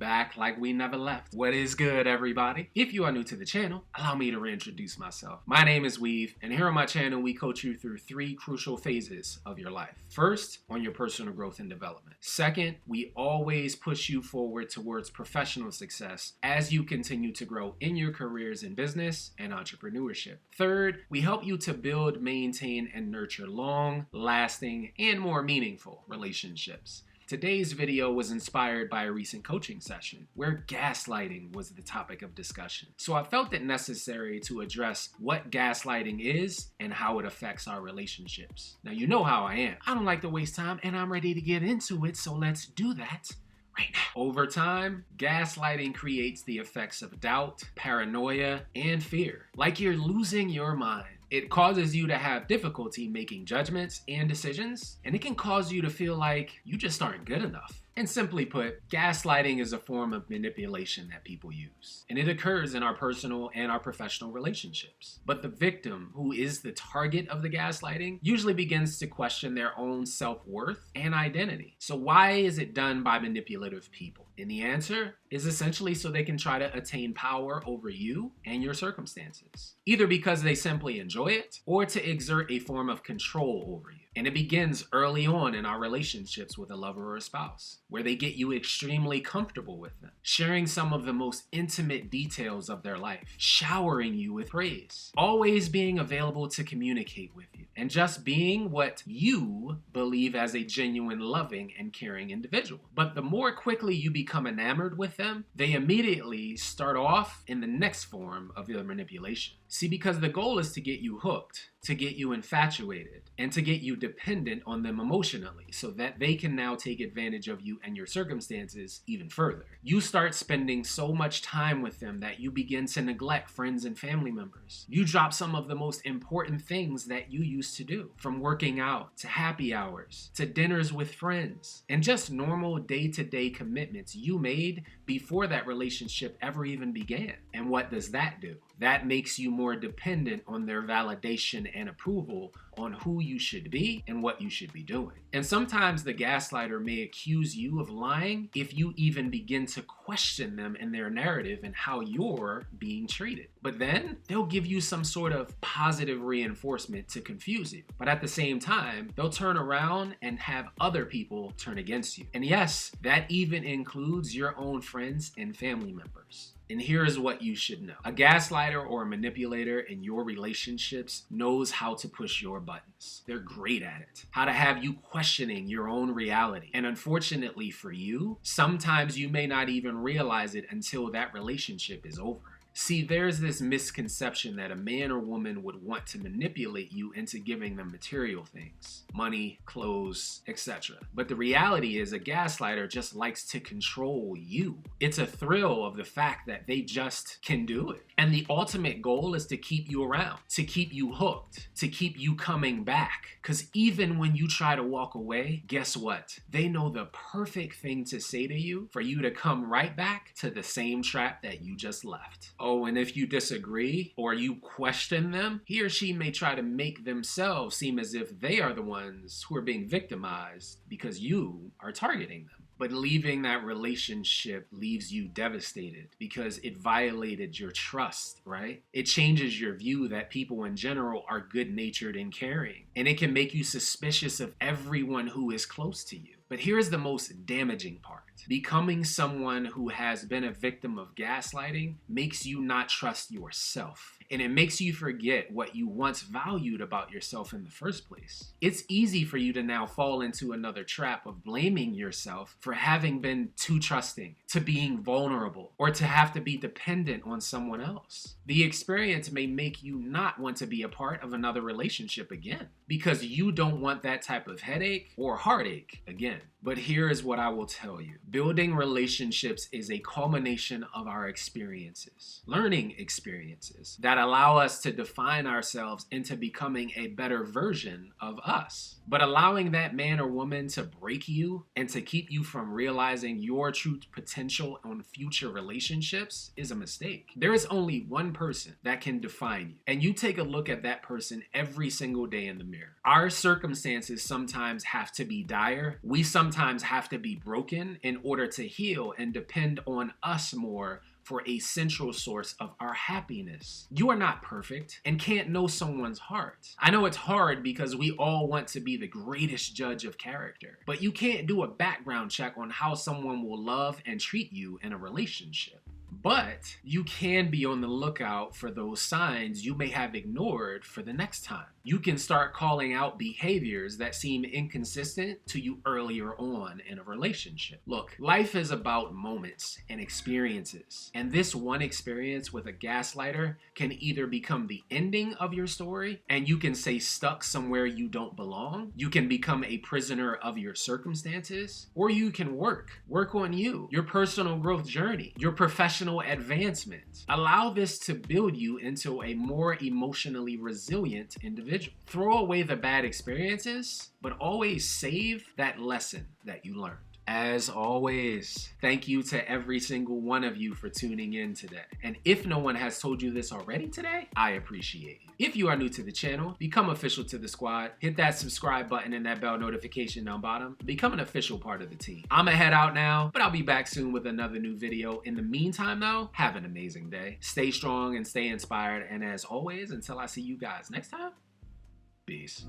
back like we never left. What is good, everybody? If you are new to the channel, allow me to reintroduce myself. My name is Weav, and here on my channel, we coach you through 3 crucial phases of your life. First, on your personal growth and development. Second, we always push you forward towards professional success as you continue to grow in your careers in business and entrepreneurship. Third, we help you to build, maintain, and nurture long, lasting, and more meaningful relationships. Today's video was inspired by a recent coaching session where gaslighting was the topic of discussion. So I felt it necessary to address what gaslighting is and how it affects our relationships. Now, you know how I am. I don't like to waste time, and I'm ready to get into it, so let's do that right now. Over time, gaslighting creates the effects of doubt, paranoia, and fear, like you're losing your mind. It causes you to have difficulty making judgments and decisions, and it can cause you to feel like you just aren't good enough. And simply put, gaslighting is a form of manipulation that people use, and it occurs in our personal and our professional relationships. But the victim, who is the target of the gaslighting, usually begins to question their own self-worth and identity. So why is it done by manipulative people? And the answer is essentially so they can try to attain power over you and your circumstances, either because they simply enjoy it or to exert a form of control over you. And it begins early on in our relationships with a lover or a spouse, where they get you extremely comfortable with them, sharing some of the most intimate details of their life, showering you with praise, always being available to communicate with you, and just being what you believe as a genuine, loving, and caring individual. But the more quickly you become enamored with them, they immediately start off in the next form of their manipulation. See, because the goal is to get you hooked, to get you infatuated, and to get you dependent on them emotionally so that they can now take advantage of you and your circumstances even further. You start spending so much time with them that you begin to neglect friends and family members. You drop some of the most important things that you used to do, from working out to happy hours to dinners with friends and just normal day-to-day commitments you made before that relationship ever even began. And what does that do? That makes you more dependent on their validation and approval on who you should be and what you should be doing. And sometimes the gaslighter may accuse you of lying if you even begin to question them and their narrative and how you're being treated. But then they'll give you some sort of positive reinforcement to confuse you. But at the same time, they'll turn around and have other people turn against you. And yes, that even includes your own friends and family members. And here is what you should know. A gaslighter or a manipulator in your relationships knows how to push your buttons. They're great at it. How to have you questioning your own reality. And unfortunately for you, sometimes you may not even realize it until that relationship is over. See, there's this misconception that a man or woman would want to manipulate you into giving them material things, money, clothes, etc. But the reality is a gaslighter just likes to control you. It's a thrill of the fact that they just can do it. And the ultimate goal is to keep you around, to keep you hooked, to keep you coming back. Because even when you try to walk away, guess what? They know the perfect thing to say to you for you to come right back to the same trap that you just left. Oh, and if you disagree or you question them, he or she may try to make themselves seem as if they are the ones who are being victimized because you are targeting them. But leaving that relationship leaves you devastated because it violated your trust, right? It changes your view that people in general are good-natured and caring. And it can make you suspicious of everyone who is close to you. But here's the most damaging part. Becoming someone who has been a victim of gaslighting makes you not trust yourself. And it makes you forget what you once valued about yourself in the first place. It's easy for you to now fall into another trap of blaming yourself for having been too trusting, to being vulnerable, or to have to be dependent on someone else. The experience may make you not want to be a part of another relationship again because you don't want that type of headache or heartache again. But here is what I will tell you. Building relationships is a culmination of our experiences, learning experiences that allow us to define ourselves into becoming a better version of us. But allowing that man or woman to break you and to keep you from realizing your true potential on future relationships is a mistake. There is only one person that can define you, and you take a look at that person every single day in the mirror. Our circumstances sometimes have to be dire. We sometimes sometimes have to be broken in order to heal and depend on us more for a central source of our happiness. You are not perfect and can't know someone's heart. I know it's hard because we all want to be the greatest judge of character, but you can't do a background check on how someone will love and treat you in a relationship. But you can be on the lookout for those signs you may have ignored for the next time. You can start calling out behaviors that seem inconsistent to you earlier on in a relationship. Look, life is about moments and experiences, and this one experience with a gaslighter can either become the ending of your story and you can stay stuck somewhere you don't belong, you can become a prisoner of your circumstances, or you can work on you, your personal growth journey, your professional advancement. Allow this to build you into a more emotionally resilient individual. Throw away the bad experiences, but always save that lesson that you learned. As always, thank you to every single one of you for tuning in today. And if no one has told you this already today, I appreciate you. If you are new to the channel, become official to the squad. Hit that subscribe button and that bell notification down bottom. Become an official part of the team. I'ma head out now, but I'll be back soon with another new video. In the meantime though, have an amazing day. Stay strong and stay inspired. And as always, until I see you guys next time, peace.